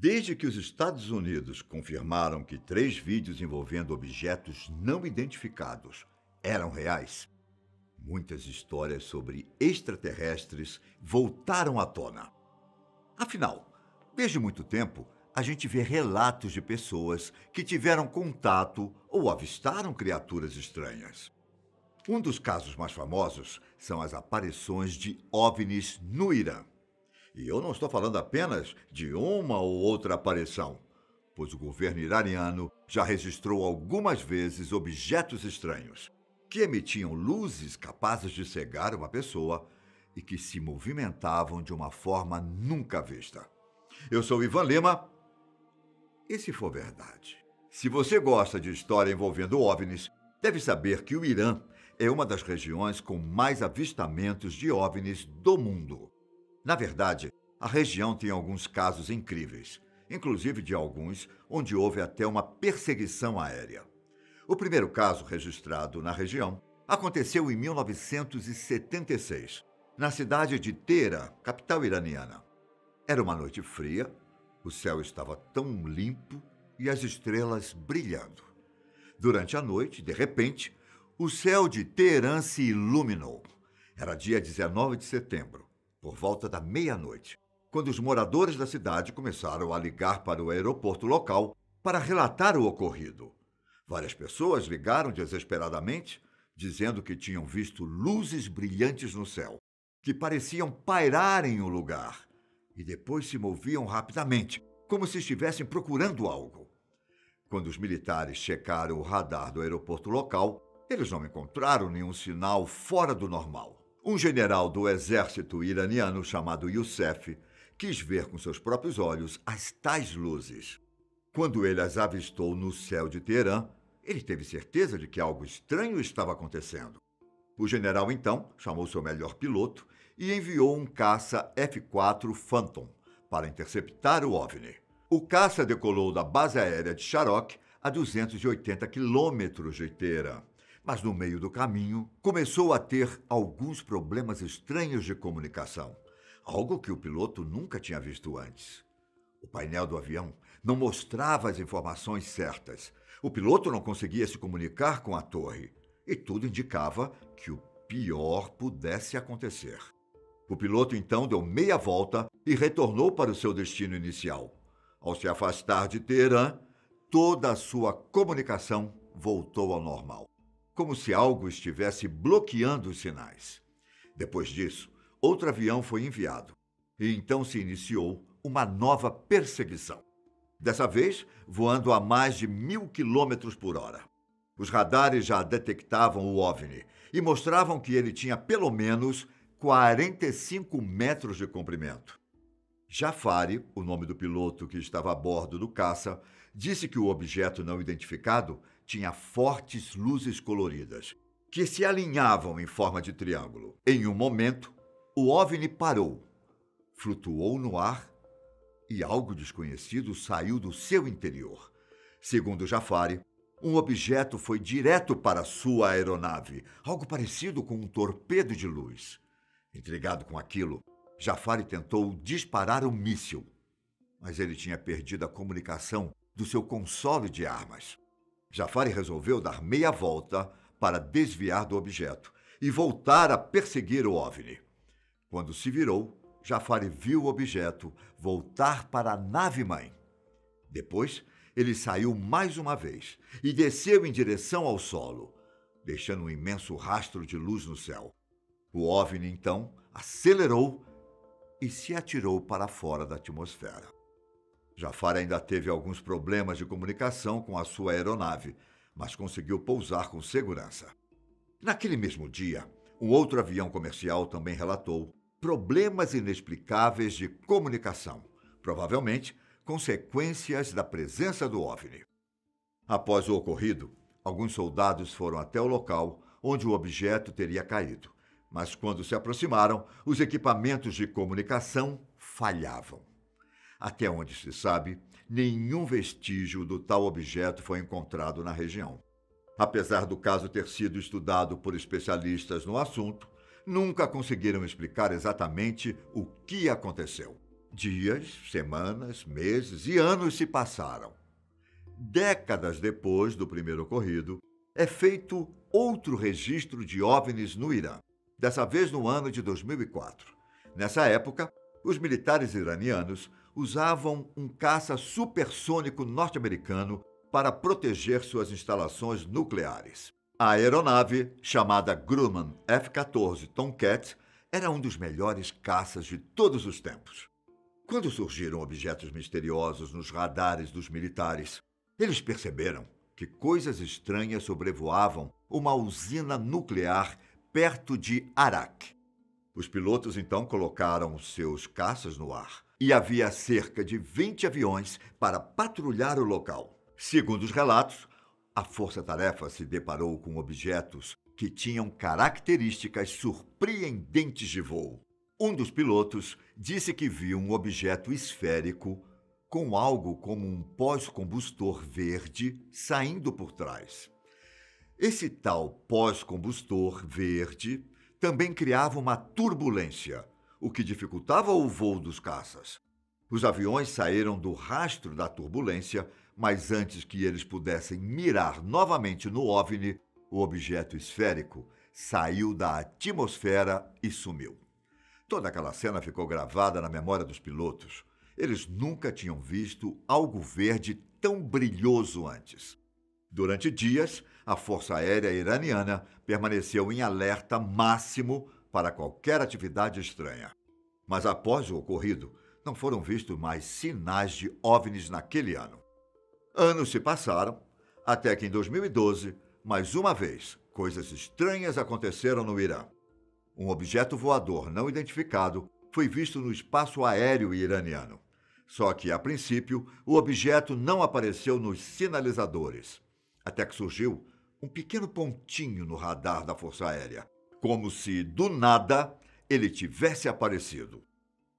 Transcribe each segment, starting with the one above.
Desde que os Estados Unidos confirmaram que 3 vídeos envolvendo objetos não identificados eram reais, muitas histórias sobre extraterrestres voltaram à tona. Afinal, desde muito tempo, a gente vê relatos de pessoas que tiveram contato ou avistaram criaturas estranhas. Um dos casos mais famosos são as aparições de OVNIs no Irã. E eu não estou falando apenas de uma ou outra aparição, pois o governo iraniano já registrou algumas vezes objetos estranhos, que emitiam luzes capazes de cegar uma pessoa e que se movimentavam de uma forma nunca vista. Eu sou Ivan Lima, e se for verdade? Se você gosta de história envolvendo OVNIs, deve saber que o Irã é uma das regiões com mais avistamentos de OVNIs do mundo. Na verdade, a região tem alguns casos incríveis, inclusive de alguns onde houve até uma perseguição aérea. O primeiro caso registrado na região aconteceu em 1976, na cidade de Teherã, capital iraniana. Era uma noite fria, o céu estava tão limpo e as estrelas brilhando. Durante a noite, de repente, o céu de Teherã se iluminou. Era dia 19 de setembro. Por volta da meia-noite, quando os moradores da cidade começaram a ligar para o aeroporto local para relatar o ocorrido. Várias pessoas ligaram desesperadamente, dizendo que tinham visto luzes brilhantes no céu, que pareciam pairar em um lugar e depois se moviam rapidamente, como se estivessem procurando algo. Quando os militares checaram o radar do aeroporto local, eles não encontraram nenhum sinal fora do normal. Um general do exército iraniano chamado Youssef quis ver com seus próprios olhos as tais luzes. Quando ele as avistou no céu de Teherã, ele teve certeza de que algo estranho estava acontecendo. O general, então, chamou seu melhor piloto e enviou um caça F-4 Phantom para interceptar o OVNI. O caça decolou da base aérea de Sharok a 280 quilômetros de Teherã. Mas no meio do caminho, começou a ter alguns problemas estranhos de comunicação, algo que o piloto nunca tinha visto antes. O painel do avião não mostrava as informações certas. O piloto não conseguia se comunicar com a torre, e tudo indicava que o pior pudesse acontecer. O piloto então deu meia volta e retornou para o seu destino inicial. Ao se afastar de Teherã, toda a sua comunicação voltou ao normal, como se algo estivesse bloqueando os sinais. Depois disso, outro avião foi enviado, e então se iniciou uma nova perseguição. Dessa vez, voando a mais de 1.000 quilômetros por hora. Os radares já detectavam o OVNI e mostravam que ele tinha pelo menos 45 metros de comprimento. Jafari, o nome do piloto que estava a bordo do caça, disse que o objeto não identificado tinha fortes luzes coloridas, que se alinhavam em forma de triângulo. Em um momento, o OVNI parou, flutuou no ar e algo desconhecido saiu do seu interior. Segundo Jafari, um objeto foi direto para sua aeronave, algo parecido com um torpedo de luz. Intrigado com aquilo, Jafari tentou disparar um míssil, mas ele tinha perdido a comunicação do seu console de armas. Jafari resolveu dar meia volta para desviar do objeto e voltar a perseguir o OVNI. Quando se virou, Jafari viu o objeto voltar para a nave-mãe. Depois, ele saiu mais uma vez e desceu em direção ao solo, deixando um imenso rastro de luz no céu. O OVNI, então, acelerou e se atirou para fora da atmosfera. Jafar ainda teve alguns problemas de comunicação com a sua aeronave, mas conseguiu pousar com segurança. Naquele mesmo dia, um outro avião comercial também relatou problemas inexplicáveis de comunicação, provavelmente consequências da presença do OVNI. Após o ocorrido, alguns soldados foram até o local onde o objeto teria caído, mas quando se aproximaram, os equipamentos de comunicação falhavam. Até onde se sabe, nenhum vestígio do tal objeto foi encontrado na região. Apesar do caso ter sido estudado por especialistas no assunto, nunca conseguiram explicar exatamente o que aconteceu. Dias, semanas, meses e anos se passaram. Décadas depois do primeiro ocorrido, é feito outro registro de OVNIs no Irã, dessa vez no ano de 2004. Nessa época, os militares iranianos usavam um caça supersônico norte-americano para proteger suas instalações nucleares. A aeronave, chamada Grumman F-14 Tomcat, era um dos melhores caças de todos os tempos. Quando surgiram objetos misteriosos nos radares dos militares, eles perceberam que coisas estranhas sobrevoavam uma usina nuclear perto de Arak. Os pilotos então colocaram seus caças no ar e havia cerca de 20 aviões para patrulhar o local. Segundo os relatos, a força-tarefa se deparou com objetos que tinham características surpreendentes de voo. Um dos pilotos disse que viu um objeto esférico com algo como um pós-combustor verde saindo por trás. Esse tal pós-combustor verde também criava uma turbulência, o que dificultava o voo dos caças. Os aviões saíram do rastro da turbulência, mas antes que eles pudessem mirar novamente no OVNI, o objeto esférico saiu da atmosfera e sumiu. Toda aquela cena ficou gravada na memória dos pilotos. Eles nunca tinham visto algo verde tão brilhoso antes. Durante dias, a Força Aérea Iraniana permaneceu em alerta máximo para qualquer atividade estranha. Mas após o ocorrido, não foram vistos mais sinais de OVNIs naquele ano. Anos se passaram, até que em 2012, mais uma vez, coisas estranhas aconteceram no Irã. Um objeto voador não identificado foi visto no espaço aéreo iraniano. Só que, a princípio, o objeto não apareceu nos sinalizadores, até que surgiu um pequeno pontinho no radar da Força Aérea, como se, do nada, ele tivesse aparecido.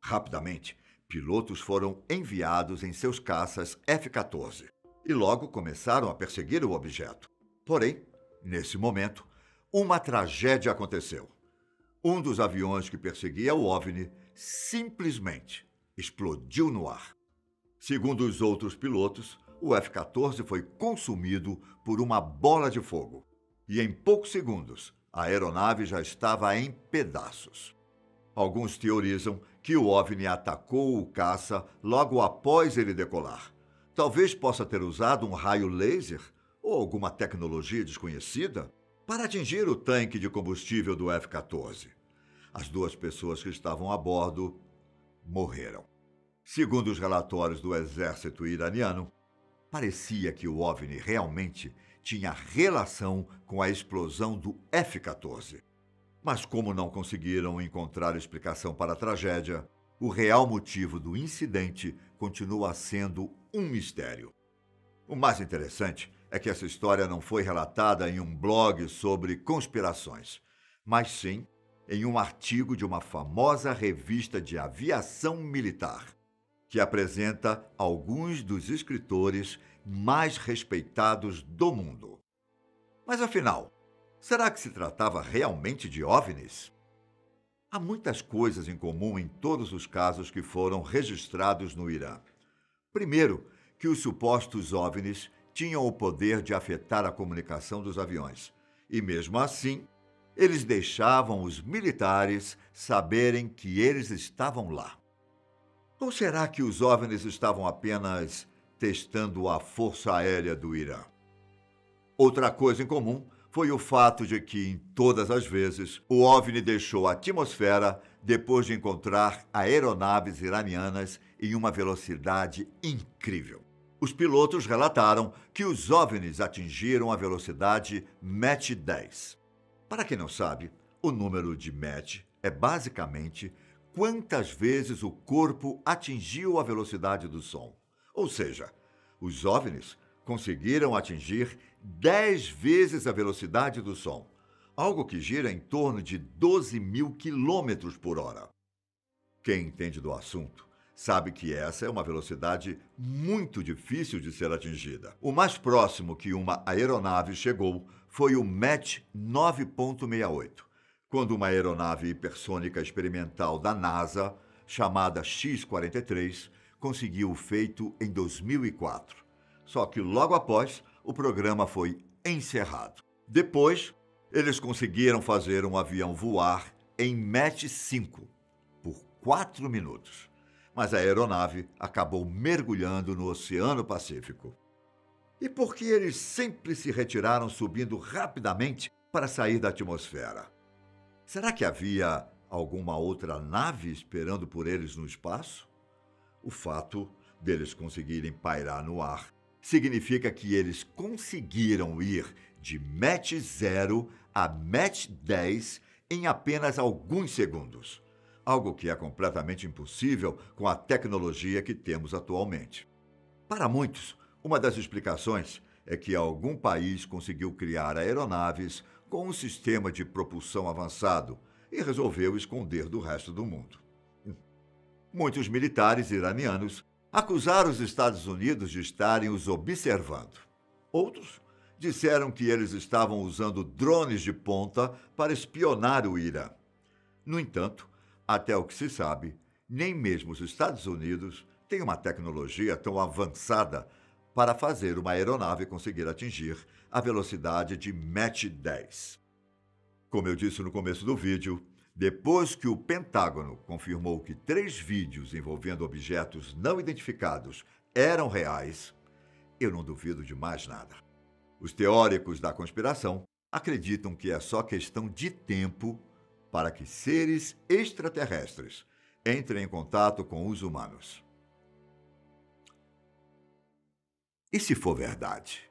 Rapidamente, pilotos foram enviados em seus caças F-14 e logo começaram a perseguir o objeto. Porém, nesse momento, uma tragédia aconteceu. Um dos aviões que perseguia o OVNI simplesmente explodiu no ar. Segundo os outros pilotos, o F-14 foi consumido por uma bola de fogo e, em poucos segundos, a aeronave já estava em pedaços. Alguns teorizam que o OVNI atacou o caça logo após ele decolar. Talvez possa ter usado um raio laser ou alguma tecnologia desconhecida para atingir o tanque de combustível do F-14. As duas pessoas que estavam a bordo morreram. Segundo os relatórios do exército iraniano, parecia que o OVNI realmente tinha relação com a explosão do F-14. Mas como não conseguiram encontrar explicação para a tragédia, o real motivo do incidente continua sendo um mistério. O mais interessante é que essa história não foi relatada em um blog sobre conspirações, mas sim em um artigo de uma famosa revista de aviação militar, que apresenta alguns dos escritores mais respeitados do mundo. Mas afinal, será que se tratava realmente de OVNIs? Há muitas coisas em comum em todos os casos que foram registrados no Irã. Primeiro, que os supostos OVNIs tinham o poder de afetar a comunicação dos aviões. E mesmo assim, eles deixavam os militares saberem que eles estavam lá. Ou será que os OVNIs estavam apenas testando a Força Aérea do Irã? Outra coisa em comum foi o fato de que, em todas as vezes, o OVNI deixou a atmosfera depois de encontrar aeronaves iranianas em uma velocidade incrível. Os pilotos relataram que os OVNIs atingiram a velocidade Mach 10. Para quem não sabe, o número de Mach é basicamente quantas vezes o corpo atingiu a velocidade do som. Ou seja, os OVNIs conseguiram atingir 10 vezes a velocidade do som, algo que gira em torno de 12.000 quilômetros por hora. Quem entende do assunto sabe que essa é uma velocidade muito difícil de ser atingida. O mais próximo que uma aeronave chegou foi o Mach 9.68, quando uma aeronave hipersônica experimental da NASA chamada X-43, conseguiu o feito em 2004. Só que logo após, o programa foi encerrado. Depois, eles conseguiram fazer um avião voar em Mach 5 por 4 minutos. Mas a aeronave acabou mergulhando no Oceano Pacífico. E por que eles sempre se retiraram subindo rapidamente para sair da atmosfera? Será que havia alguma outra nave esperando por eles no espaço? O fato deles conseguirem pairar no ar significa que eles conseguiram ir de Mach 0 a Mach 10 em apenas alguns segundos, algo que é completamente impossível com a tecnologia que temos atualmente. Para muitos, uma das explicações é que algum país conseguiu criar aeronaves com um sistema de propulsão avançado e resolveu esconder do resto do mundo. Muitos militares iranianos acusaram os Estados Unidos de estarem os observando. Outros disseram que eles estavam usando drones de ponta para espionar o Irã. No entanto, até o que se sabe, nem mesmo os Estados Unidos têm uma tecnologia tão avançada para fazer uma aeronave conseguir atingir a velocidade de Mach 10. Como eu disse no começo do vídeo, depois que o Pentágono confirmou que 3 vídeos envolvendo objetos não identificados eram reais, eu não duvido de mais nada. Os teóricos da conspiração acreditam que é só questão de tempo para que seres extraterrestres entrem em contato com os humanos. E se for verdade?